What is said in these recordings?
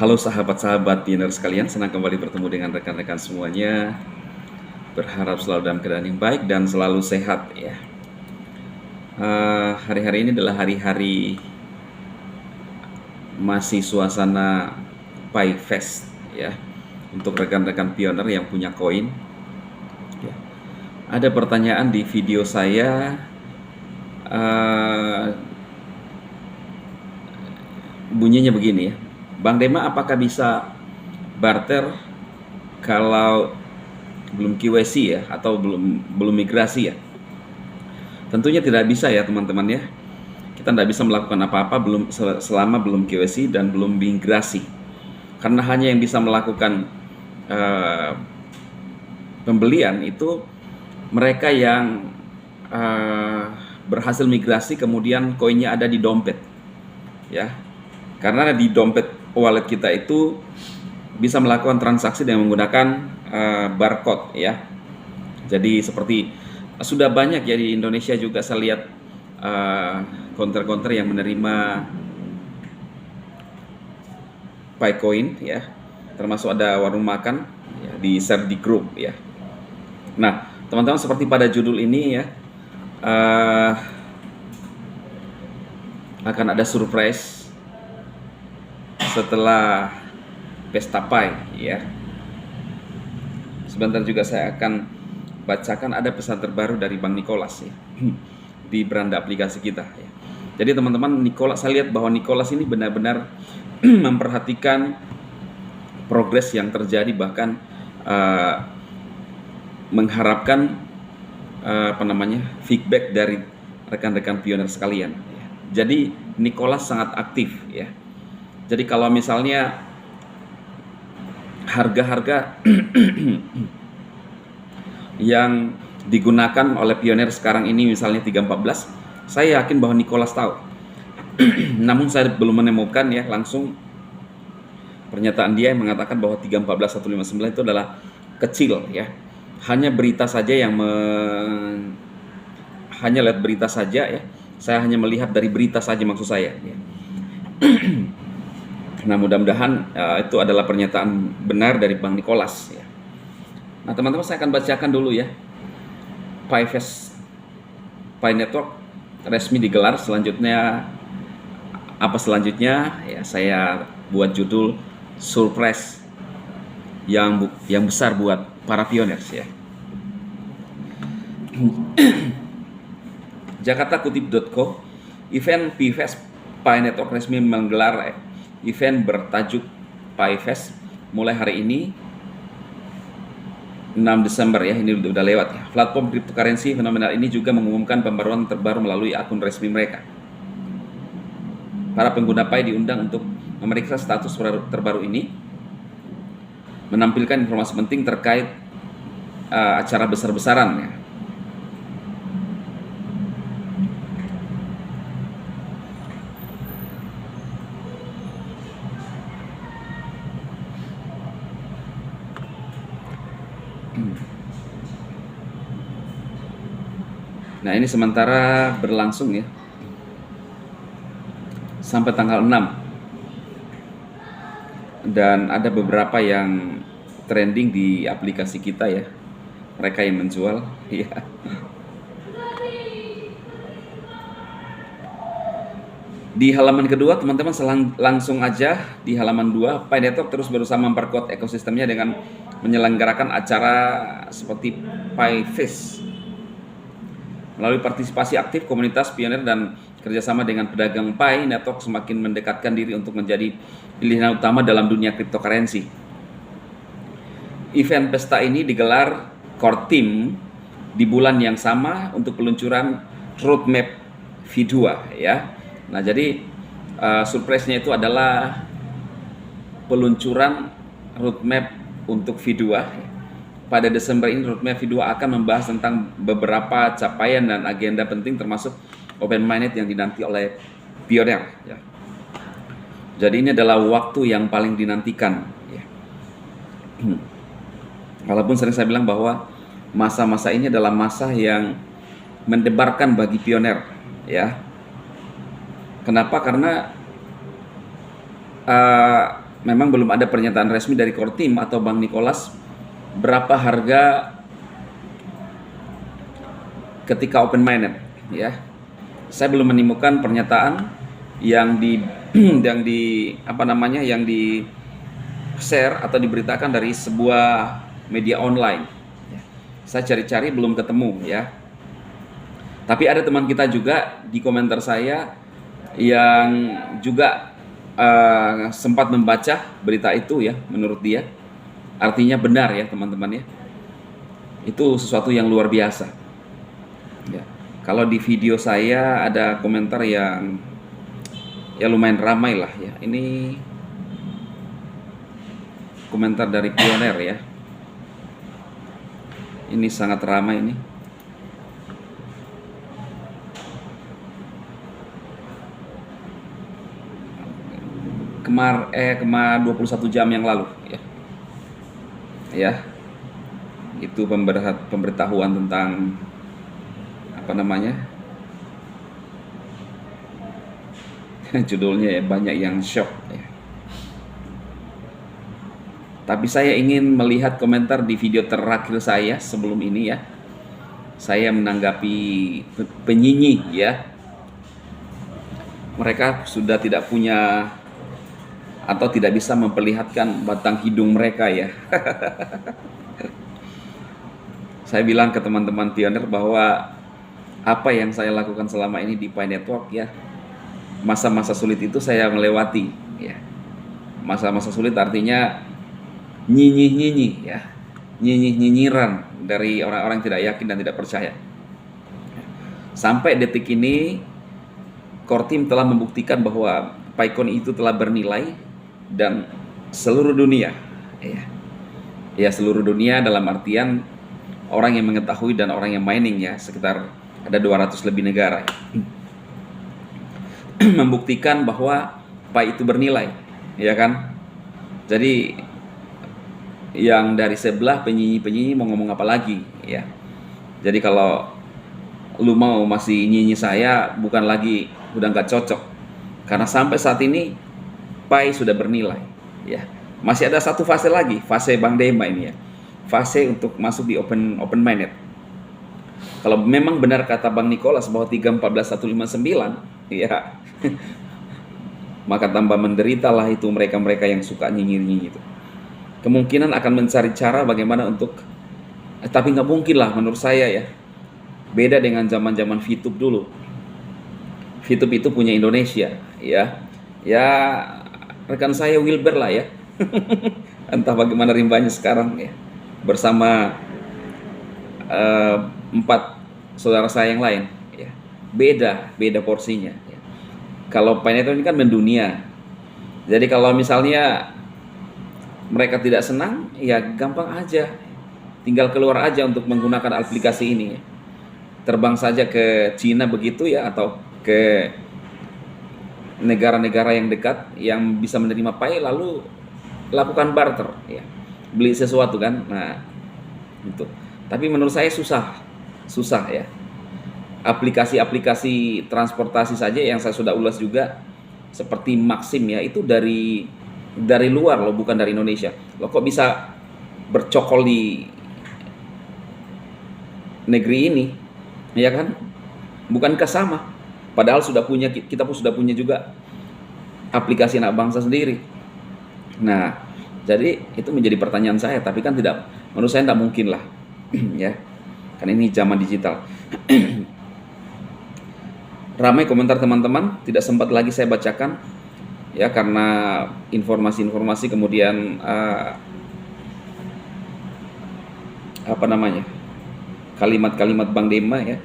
Halo sahabat-sahabat pioner sekalian, senang kembali bertemu dengan rekan-rekan semuanya. Berharap selalu dalam keadaan yang baik dan selalu sehat ya. Hari-hari ini adalah hari-hari masih suasana Pi Fest ya. Untuk rekan-rekan pioner yang punya koin. Ya. Ada pertanyaan di video saya. Bunyinya begini ya. Bang Dema, apakah bisa barter kalau belum KYC ya, atau belum migrasi ya? Tentunya tidak bisa ya teman-teman ya. Kita tidak bisa melakukan apa-apa selama belum KYC dan belum migrasi. Karena hanya yang bisa melakukan pembelian itu mereka yang berhasil migrasi kemudian koinnya ada di dompet ya. Karena di dompet wallet kita itu bisa melakukan transaksi dengan menggunakan barcode ya. Jadi seperti sudah banyak ya di Indonesia juga saya lihat counter-counter yang menerima Picoin ya, termasuk ada warung makan ya, di share di grup ya. Nah teman-teman, seperti pada judul ini ya, akan ada surprise setelah Pesta Pi ya. Sebentar juga saya akan bacakan ada pesan terbaru dari Bang Nicholas ya, di beranda aplikasi kita ya. Jadi teman-teman, saya lihat bahwa Nicholas ini benar-benar memperhatikan progres yang terjadi, bahkan mengharapkan feedback dari rekan-rekan pioner sekalian ya. Jadi Nicholas sangat aktif ya. Jadi kalau misalnya harga-harga yang digunakan oleh pioner sekarang ini misalnya 314, saya yakin bahwa Nicholas tahu. Namun saya belum menemukan ya langsung pernyataan dia yang mengatakan bahwa 314.159 itu adalah kecil ya. Hanya berita saja yang hanya lihat berita saja ya. Saya hanya melihat dari berita saja maksud saya ya. Nah mudah-mudahan itu adalah pernyataan benar dari Bang Nicholas ya. Nah teman-teman, saya akan bacakan dulu ya. Pi Fest, Pi Network resmi digelar. Selanjutnya apa selanjutnya ya, saya buat judul surprise yang besar buat para pioners ya. Jakartakutip.co, event Pi Fest Pi Network resmi menggelar event bertajuk Pi Fest mulai hari ini 6 Desember ya, ini udah lewat ya. Platform cryptocurrency fenomenal ini juga mengumumkan pembaruan terbaru melalui akun resmi mereka. Para pengguna Pi diundang untuk memeriksa status terbaru ini, menampilkan informasi penting terkait acara besar-besaran ya. Nah ini sementara berlangsung ya sampai tanggal 6, dan ada beberapa yang trending di aplikasi kita ya, mereka yang menjual ya. Di halaman kedua teman-teman, langsung aja di halaman 2, Pi Network terus berusaha memperkuat ekosistemnya dengan menyelenggarakan acara seperti Pi Fest. Melalui partisipasi aktif komunitas pioner dan kerjasama dengan pedagang Pi, Network semakin mendekatkan diri untuk menjadi pilihan utama dalam dunia cryptocurrency. Event pesta ini digelar core team di bulan yang sama untuk peluncuran roadmap V2 ya. Nah jadi surprise-nya itu adalah peluncuran roadmap untuk V2. Pada Desember ini roadmap V2 akan membahas tentang beberapa capaian dan agenda penting termasuk open mainnet yang dinanti oleh pioner ya. Jadi ini adalah waktu yang paling dinantikan ya. Walaupun sering saya bilang bahwa masa-masa ini adalah masa yang mendebarkan bagi pioner ya. Kenapa? Karena memang belum ada pernyataan resmi dari Kortim atau Bang Nicholas berapa harga ketika open minded, ya. Saya belum menemukan pernyataan yang di yang di share atau diberitakan dari sebuah media online. Saya cari-cari belum ketemu, ya. Tapi ada teman kita juga di komentar saya yang juga sempat membaca berita itu, ya. Menurut dia artinya benar, ya teman-teman, ya. Itu sesuatu yang luar biasa, ya. Kalau di video saya ada komentar yang ya lumayan ramai lah, ya. Ini komentar dari Pioner, ya. Ini sangat ramai ini. Kemar 21 jam yang lalu, ya. Ya. Itu pemberitahuan tentang judulnya, ya, banyak yang shock, ya. Tapi saya ingin melihat komentar di video terakhir saya sebelum ini, ya. Saya menanggapi penyinyi, ya. Mereka sudah tidak punya atau tidak bisa memperlihatkan batang hidung mereka, ya. Saya bilang ke teman-teman Pioner bahwa apa yang saya lakukan selama ini di Pi Network, ya, masa-masa sulit itu saya melewati, ya. Masa-masa sulit artinya nyinyi-nyinyi, ya, nyinyiran dari orang-orang yang tidak yakin dan tidak percaya. Sampai detik ini Kortim telah membuktikan bahwa PiCoin itu telah bernilai dan seluruh dunia, ya, seluruh dunia dalam artian orang yang mengetahui dan orang yang mining, ya, sekitar ada 200 lebih negara, ya, membuktikan bahwa Pi itu bernilai, ya kan. Jadi yang dari sebelah penyinyi mau ngomong apa lagi, ya. Jadi kalau lu mau masih nyinyi saya, bukan lagi, udah nggak cocok, karena sampai saat ini Pi sudah bernilai, ya. Masih ada satu fase lagi, fase Bang Dema ini, ya, fase untuk masuk di open minded. Kalau memang benar kata Bang Nicholas bahwa 314.159, ya, maka tambah menderita lah itu mereka-mereka yang suka nyinyir-nyinyir itu. Kemungkinan akan mencari cara bagaimana untuk, tapi nggak mungkin lah menurut saya, ya. Beda dengan zaman-zaman VTube dulu. VTube itu punya Indonesia, ya. Ya, rekan saya Wilber lah, ya. Entah bagaimana rimbanya sekarang, ya. Bersama 4 saudara saya yang lain, ya. Beda porsinya, ya. Kalau Pi Network ini kan mendunia. Jadi kalau misalnya mereka tidak senang, ya gampang aja, tinggal keluar aja untuk menggunakan aplikasi ini, ya. Terbang saja ke Cina begitu, ya, atau ke negara-negara yang dekat yang bisa menerima Pi, lalu lakukan barter, ya, beli sesuatu kan. Nah, itu. Tapi menurut saya susah, ya. Aplikasi-aplikasi transportasi saja yang saya sudah ulas juga seperti Maxim, ya, itu dari luar loh, bukan dari Indonesia. Loh, kok bisa bercokol di negeri ini, ya kan? Bukankah sama? Padahal kita pun sudah punya juga aplikasi anak bangsa sendiri. Nah, jadi itu menjadi pertanyaan saya, tapi kan menurut saya tidak mungkin lah, ya. Kan ini zaman digital. Ramai komentar teman-teman, tidak sempat lagi saya bacakan, ya, karena informasi-informasi kemudian kalimat-kalimat Bang Dema, ya,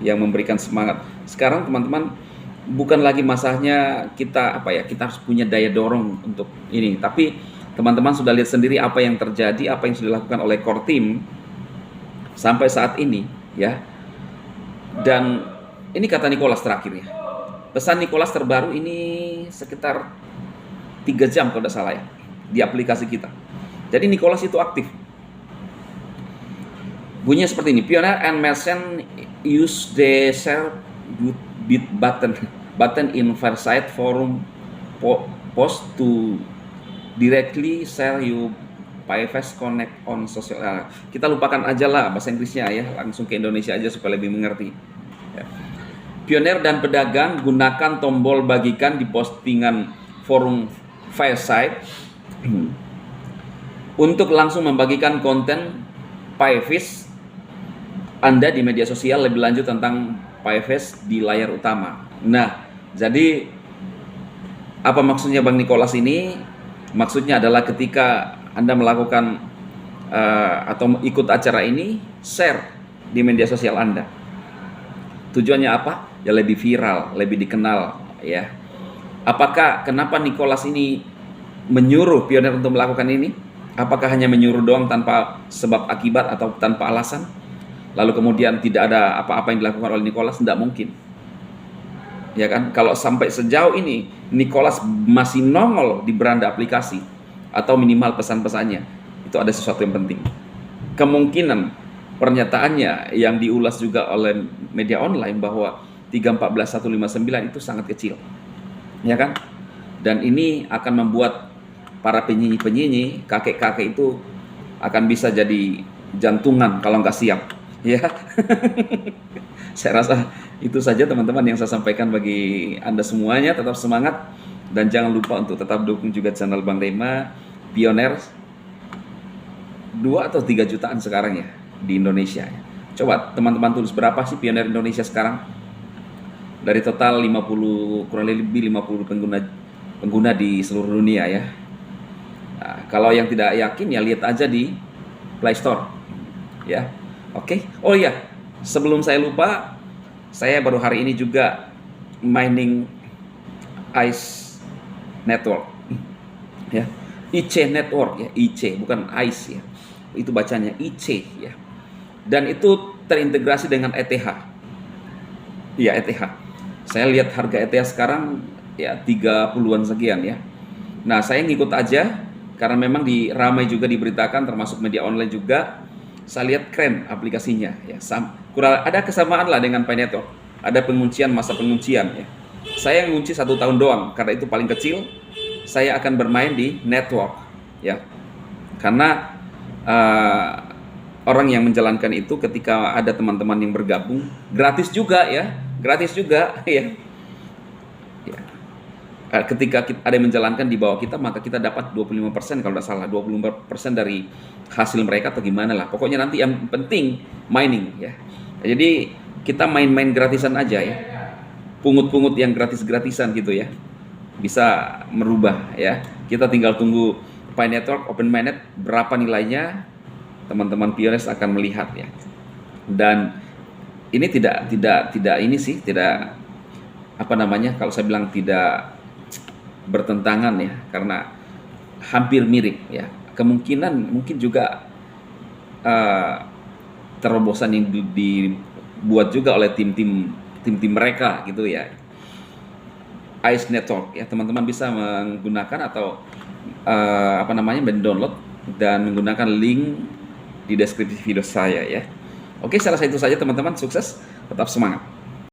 yang memberikan semangat. Sekarang teman-teman, bukan lagi masanya kita kita harus punya daya dorong untuk ini, tapi teman-teman sudah lihat sendiri apa yang terjadi, apa yang sudah dilakukan oleh Kortim sampai saat ini, ya. Dan ini kata Nicholas terakhir, ya. Pesan Nicholas terbaru ini sekitar 3 jam kalau tidak salah, ya, di aplikasi kita. Jadi Nicholas itu aktif. Bunyinya seperti ini: Pioneer and Merchant use the share bit button in Versailles forum post to directly share you PayFest connect on social. Kita lupakan aja lah bahasa Inggrisnya ya, langsung ke Indonesia aja supaya lebih mengerti. Ya. Pioner dan pedagang gunakan tombol bagikan di postingan forum Fireside untuk langsung membagikan konten PayFest Anda di media sosial lebih lanjut tentang PayFest di layar utama. Nah, jadi apa maksudnya Bang Nicholas ini? Maksudnya adalah ketika Anda melakukan atau ikut acara ini, share di media sosial Anda. Tujuannya apa? Ya lebih viral, lebih dikenal ya. Kenapa Nicholas ini menyuruh Pioner untuk melakukan ini? Apakah hanya menyuruh doang tanpa sebab akibat atau tanpa alasan? Lalu kemudian tidak ada apa-apa yang dilakukan oleh Nicholas? Tidak mungkin. Ya kan? Kalau sampai sejauh ini Nicholas masih nongol di beranda aplikasi atau minimal pesan-pesannya, itu ada sesuatu yang penting. Kemungkinan pernyataannya yang diulas juga oleh media online bahwa 314.159 itu sangat kecil. Ya kan? Dan ini akan membuat para penyanyi-penyanyi, kakek-kakek itu akan bisa jadi jantungan kalau nggak siap. Ya, saya rasa itu saja teman-teman yang saya sampaikan bagi Anda semuanya. Tetap semangat dan jangan lupa untuk tetap dukung juga channel Bang Dema. Pioner 2 atau 3 jutaan sekarang ya di Indonesia. Coba teman-teman tulis berapa sih Pioner Indonesia sekarang? Dari total 50, kurang lebih 50 pengguna di seluruh dunia ya. Nah, kalau yang tidak yakin ya lihat aja di Play Store ya. Oke. Oh iya, sebelum saya lupa, saya baru hari ini juga mining ICE Network ya. ICE Network ya, ICE bukan ICE ya. Itu bacanya ICE ya. Dan itu terintegrasi dengan ETH. Iya, ETH. Saya lihat harga ETH sekarang ya 30-an sekian ya. Nah, saya ngikut aja karena memang ramai juga diberitakan termasuk media online juga. Saya lihat keren aplikasinya ya. Kurang ada kesamaan lah dengan PayNetwork. Ada penguncian, masa penguncian ya. Saya ngunci 1 tahun doang karena itu paling kecil. Saya akan bermain di network ya. Karena orang yang menjalankan itu ketika ada teman-teman yang bergabung gratis juga ya. Gratis juga ya. Ketika ada yang menjalankan di bawah kita, maka kita dapat 25% kalau tidak salah, 25% dari hasil mereka atau gimana lah. Pokoknya nanti yang penting mining ya. Jadi kita main-main gratisan aja ya. Pungut-pungut yang gratis-gratisan gitu ya. Bisa merubah ya. Kita tinggal tunggu PayNetwork Open Mainnet berapa nilainya, teman-teman Pioners akan melihat ya. Dan ini tidak kalau saya bilang tidak bertentangan ya, karena hampir mirip ya. Mungkin juga terobosan yang dibuat juga oleh tim-tim mereka gitu ya. ICE Network ya, teman-teman bisa menggunakan atau mendownload dan menggunakan link di deskripsi video saya ya. Oke, saya rasa itu saja teman-teman. Sukses, tetap semangat.